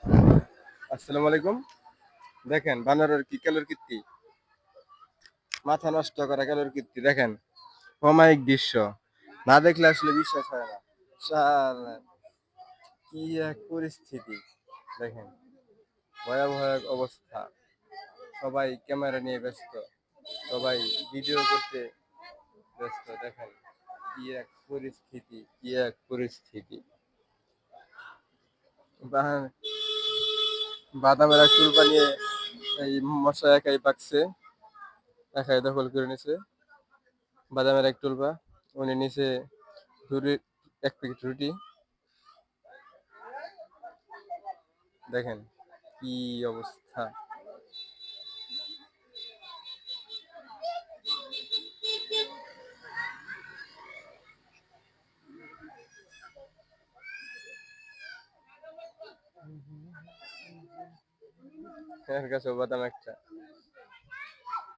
আসসালামু আলাইকুম। দেখেন বানরের কি কালোর কীর্তি, মাথা নষ্ট করা কালোর কীর্তি দেখেন। অমায়িক দৃশ্য, না দেখলে আসলে বিশ্বাস হয় না। শালা, কি এক পরিস্থিতি দেখেন, ভয়াবহ এক অবস্থা। সবাই ক্যামেরা নিয়ে ব্যস্ত, সবাই ভিডিও করতে ব্যস্ত। দেখেন কি এক পরিস্থিতি, কি এক পরিস্থিতি। বা- বাদামের এক চুল বানিয়ে এই মশা একাই পাকছে, একাই দখল করে নিছে বাদামের এক টুলবা। উনি নিচে এক প্যাকেট রুটি। দেখেন কি অবস্থা। এর কাছেও বাদাম একটা।